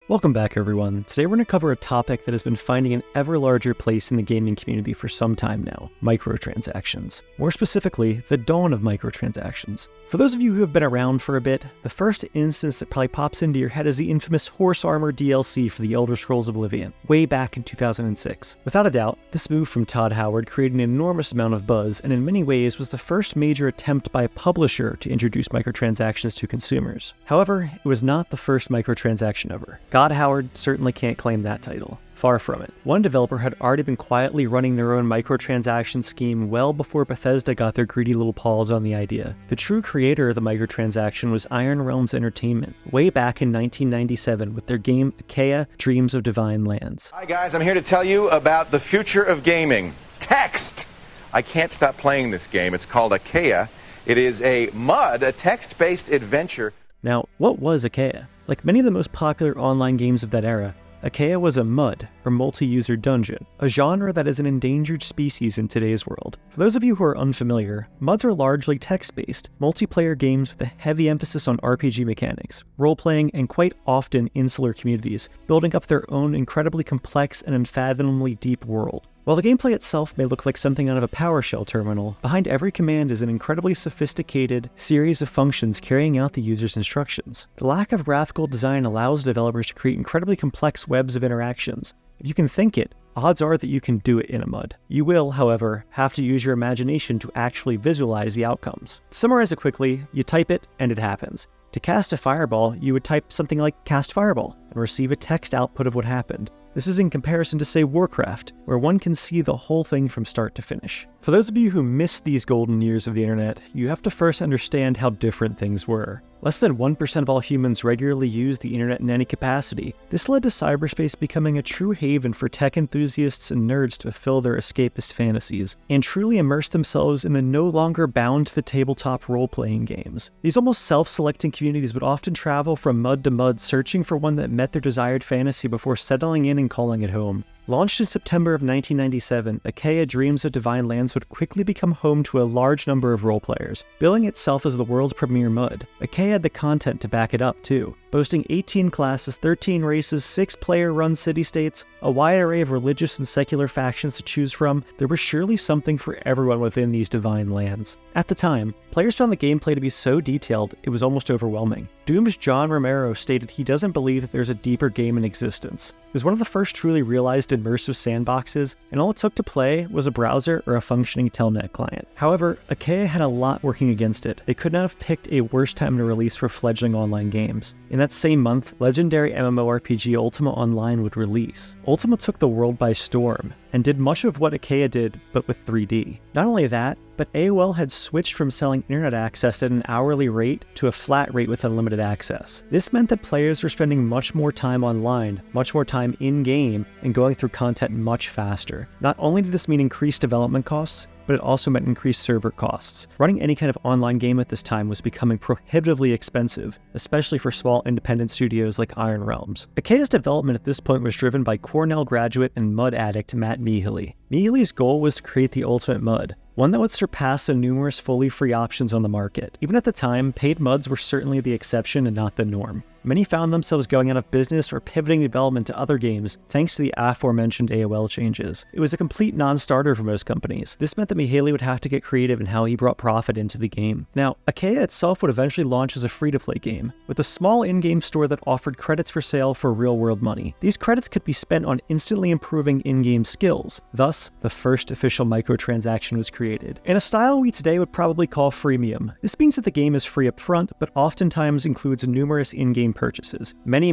Welcome back, everyone. Today we're going to cover a topic that has been finding an ever larger place in the gaming community for some time now: microtransactions. More specifically, the dawn of microtransactions. For those of you who have been around for a bit, the first instance that probably pops into your head is the infamous Horse Armor DLC for the Elder Scrolls Oblivion, way back in 2006. Without a doubt, this move from Todd Howard created an enormous amount of buzz, and in many ways was the first major attempt by a publisher to introduce microtransactions to consumers. However, it was not the first microtransaction ever. Todd Howard certainly can't claim that title. Far from it. One developer had already been quietly running their own microtransaction scheme well before Bethesda got their greedy little paws on the idea. The true creator of the microtransaction was Iron Realms Entertainment, way back in 1997 with their game Achaea: Dreams of Divine Lands. Hi guys, I'm here to tell you about the future of gaming. Text! I can't stop playing this game. It's called Achaea. It is a MUD, a text-based adventure. Now, what was Achaea? Like many of the most popular online games of that era, Achaea was a MUD, or multi-user dungeon, a genre that is an endangered species in today's world. For those of you who are unfamiliar, MUDs are largely text-based, multiplayer games with a heavy emphasis on RPG mechanics, role-playing, and quite often insular communities, building up their own incredibly complex and unfathomably deep world. While the gameplay itself may look like something out of a PowerShell terminal, behind every command is an incredibly sophisticated series of functions carrying out the user's instructions. The lack of graphical design allows developers to create incredibly complex webs of interactions. If you can think it, odds are that you can do it in a MUD. You will, however, have to use your imagination to actually visualize the outcomes. To summarize it quickly, you type it and it happens. To cast a fireball, you would type something like cast fireball and receive a text output of what happened. This is in comparison to, say, Warcraft, where one can see the whole thing from start to finish. For those of you who missed these golden years of the internet, you have to first understand how different things were. Less than 1% of all humans regularly use the internet in any capacity. This led to cyberspace becoming a true haven for tech enthusiasts and nerds to fulfill their escapist fantasies, and truly immerse themselves in the no longer bound to the tabletop role-playing games. These almost self-selecting communities would often travel from MUD to MUD, searching for one that met their desired fantasy before settling in and calling it home. Launched in September of 1997, Achaea: Dreams of Divine Lands would quickly become home to a large number of role players, billing itself as the world's premier MUD. Achaea had the content to back it up too, boasting 18 classes, 13 races, 6 player-run city-states, a wide array of religious and secular factions to choose from. There was surely something for everyone within these divine lands. At the time, players found the gameplay to be so detailed, it was almost overwhelming. Doom's John Romero stated he doesn't believe that there's a deeper game in existence. It was one of the first truly realized immersive sandboxes, and all it took to play was a browser or a functioning telnet client. However, Achaea had a lot working against it. They could not have picked a worse time to release for fledgling online games. In that same month, legendary MMORPG Ultima Online would release. Ultima took the world by storm, and did much of what Achaea did, but with 3D. Not only that, but AOL had switched from selling internet access at an hourly rate to a flat rate with unlimited access. This meant that players were spending much more time online, much more time in-game, and going through content much faster. Not only did this mean increased development costs, but it also meant increased server costs. Running any kind of online game at this time was becoming prohibitively expensive, especially for small independent studios like Iron Realms. Achaea's development at this point was driven by Cornell graduate and MUD addict Matt Mihaly. Mihaly's goal was to create the ultimate MUD, one that would surpass the numerous fully free options on the market. Even at the time, paid MUDs were certainly the exception and not the norm. Many found themselves going out of business or pivoting development to other games thanks to the aforementioned AOL changes. It was a complete non-starter for most companies. This meant that Mihaly would have to get creative in how he brought profit into the game. Now, Achaea itself would eventually launch as a free-to-play game, with a small in-game store that offered credits for sale for real-world money. These credits could be spent on instantly improving in-game skills. Thus, the first official microtransaction was created, in a style we today would probably call freemium. This means that the game is free up front, but oftentimes includes numerous in-game purchases. Many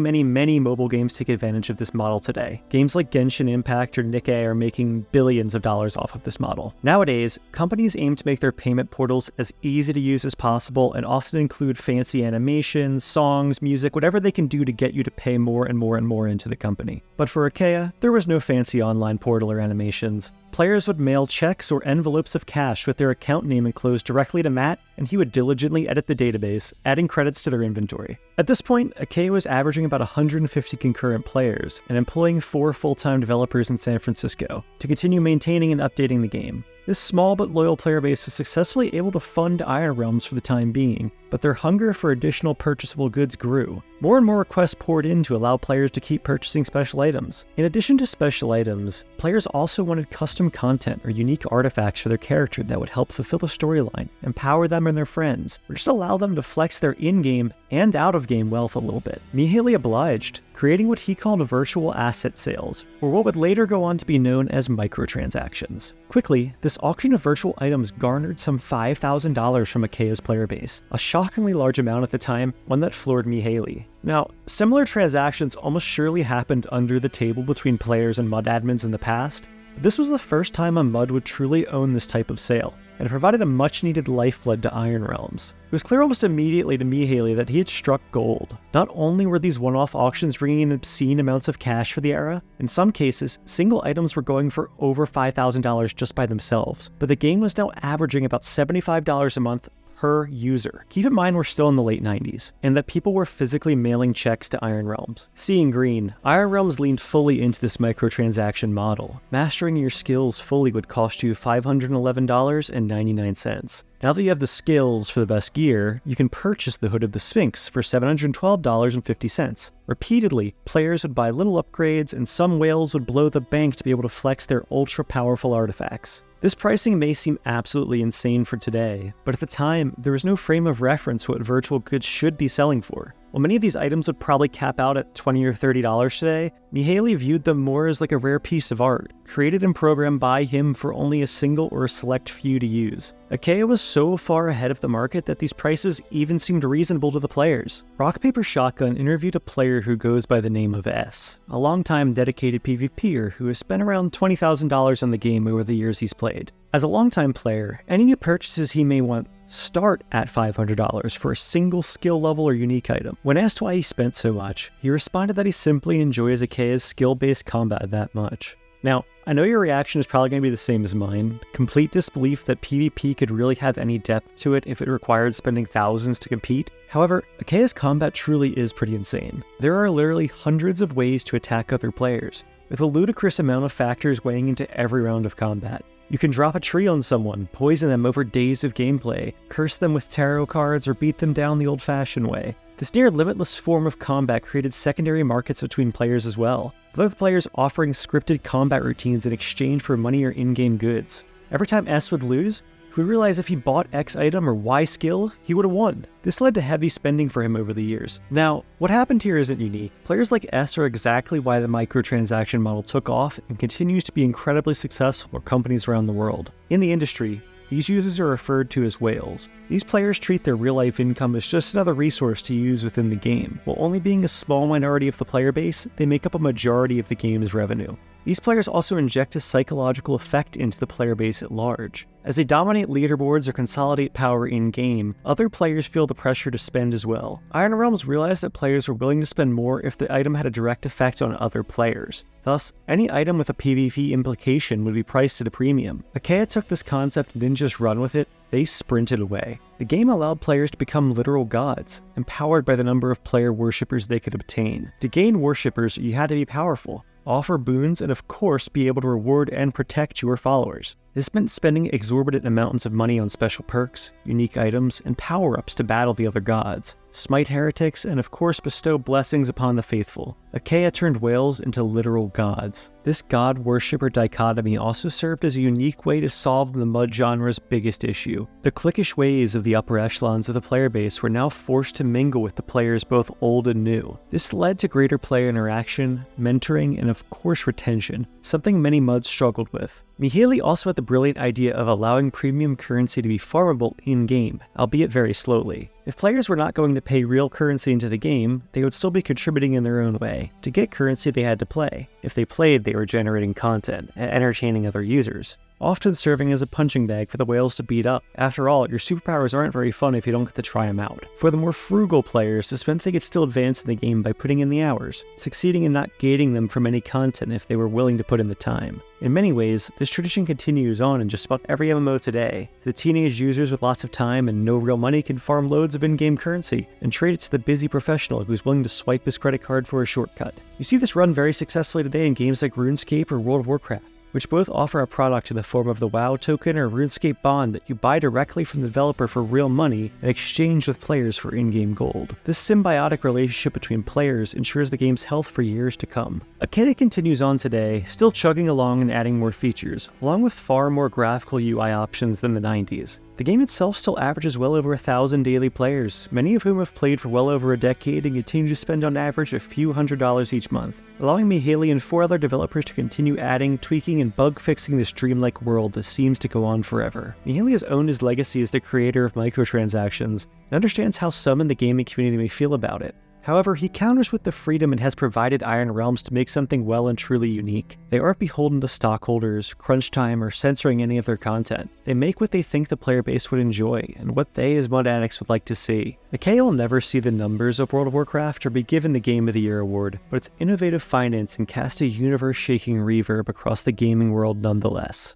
mobile games take advantage of this model today. Games like Genshin Impact or Nikkei are making billions of dollars off of this model. Nowadays, companies aim to make their payment portals as easy to use as possible and often include fancy animations, songs, music, whatever they can do to get you to pay more and more into the company. But for Achaea, there was no fancy online portal or animations. Players would mail checks or envelopes of cash with their account name enclosed directly to Matt, and he would diligently edit the database, adding credits to their inventory. At this point, Achaea was averaging about 150 concurrent players and employing 4 full-time developers in San Francisco to continue maintaining and updating the game. This small but loyal player base was successfully able to fund Iron Realms for the time being, but their hunger for additional purchasable goods grew. More and more requests poured in to allow players to keep purchasing special items. In addition to special items, players also wanted custom content or unique artifacts for their character that would help fulfill the storyline, empower them and their friends, or just allow them to flex their in-game and out-of-game wealth a little bit. Mihaly obliged, creating what he called virtual asset sales, or what would later go on to be known as microtransactions. Quickly, this auction of virtual items garnered some $5,000 from Achaea's player base, a shockingly large amount at the time, one that floored Mihaly. Now, similar transactions almost surely happened under the table between players and MUD admins in the past, but this was the first time a MUD would truly own this type of sale, and it provided a much-needed lifeblood to Iron Realms. It was clear almost immediately to Mihaly that he had struck gold. Not only were these one-off auctions bringing in obscene amounts of cash for the era, in some cases, single items were going for over $5,000 just by themselves, but the game was now averaging about $75 a month per user. Keep in mind we're still in the late 90s, and that people were physically mailing checks to Iron Realms. Seeing green, Iron Realms leaned fully into this microtransaction model. Mastering your skills fully would cost you $511.99. Now that you have the skills for the best gear, you can purchase the Hood of the Sphinx for $712.50. Repeatedly, players would buy little upgrades, and some whales would blow the bank to be able to flex their ultra-powerful artifacts. This pricing may seem absolutely insane for today, but at the time, there was no frame of reference for what virtual goods should be selling for. While many of these items would probably cap out at $20 or $30 today, Mihaly viewed them more as like a rare piece of art, created and programmed by him for only a single or a select few to use. Achaea was so far ahead of the market that these prices even seemed reasonable to the players. Rock Paper Shotgun interviewed a player who goes by the name of S, a longtime dedicated PvPer who has spent around $20,000 on the game over the years he's played. As a longtime player, any new purchases he may want start at $500 for a single skill level or unique item. When asked why he spent so much, he responded that he simply enjoys Achaea's skill-based combat that much. Now, I know your reaction is probably going to be the same as mine, complete disbelief that PvP could really have any depth to it if it required spending thousands to compete. However, Achaea's combat truly is pretty insane. There are literally hundreds of ways to attack other players, with a ludicrous amount of factors weighing into every round of combat. You can drop a tree on someone, poison them over days of gameplay, curse them with tarot cards, or beat them down the old-fashioned way. This near-limitless form of combat created secondary markets between players as well, with other players offering scripted combat routines in exchange for money or in-game goods. Every time S would lose, he would realize if he bought X item or Y skill, he would have won. This led to heavy spending for him over the years. Now, what happened here isn't unique. Players like S are exactly why the microtransaction model took off and continues to be incredibly successful for companies around the world. In the industry, these users are referred to as whales. These players treat their real-life income as just another resource to use within the game. While only being a small minority of the player base, they make up a majority of the game's revenue. These players also inject a psychological effect into the player base at large. As they dominate leaderboards or consolidate power in-game, other players feel the pressure to spend as well. Iron Realms realized that players were willing to spend more if the item had a direct effect on other players. Thus, any item with a PvP implication would be priced at a premium. Achaea took this concept and didn't just run with it, they sprinted away. The game allowed players to become literal gods, empowered by the number of player worshippers they could obtain. To gain worshippers, you had to be powerful, offer boons, and of course be able to reward and protect your followers. This meant spending exorbitant amounts of money on special perks, unique items, and power-ups to battle the other gods, smite heretics, and of course bestow blessings upon the faithful. Achaea turned whales into literal gods. This god-worshipper dichotomy also served as a unique way to solve the MUD genre's biggest issue. The cliquish ways of the upper echelons of the player base were now forced to mingle with the players both old and new. This led to greater player interaction, mentoring, and of course retention, something many MUDs struggled with. Mihaly also had the brilliant idea of allowing premium currency to be farmable in-game, albeit very slowly. If players were not going to pay real currency into the game, they would still be contributing in their own way. To get currency, they had to play. If they played, they were generating content and entertaining other users, often serving as a punching bag for the whales to beat up. After all, your superpowers aren't very fun if you don't get to try them out. For the more frugal players, this meant they could still advance in the game by putting in the hours, succeeding in not gating them from any content if they were willing to put in the time. In many ways, this tradition continues on in just about every MMO today. The teenage users with lots of time and no real money can farm loads of in-game currency and trade it to the busy professional who's willing to swipe his credit card for a shortcut. You see this run very successfully today in games like RuneScape or World of Warcraft, which both offer a product in the form of the WoW token or RuneScape bond that you buy directly from the developer for real money and exchange with players for in-game gold. This symbiotic relationship between players ensures the game's health for years to come. Achaea continues on today, still chugging along and adding more features, along with far more graphical UI options than the 90s. The game itself still averages well over 1,000 daily players, many of whom have played for well over a decade and continue to spend on average a few $100s each month, allowing Mihaly and 4 other developers to continue adding, tweaking, and bug-fixing this dreamlike world that seems to go on forever. Mihaly has owned his legacy as the creator of microtransactions, and understands how some in the gaming community may feel about it. However, he counters with the freedom it has provided Iron Realms to make something well and truly unique. They aren't beholden to stockholders, crunch time, or censoring any of their content. They make what they think the player base would enjoy, and what they as MUD addicts would like to see. Achaea will never see the numbers of World of Warcraft or be given the Game of the Year award, but its innovative financing cast a universe-shaking reverb across the gaming world nonetheless.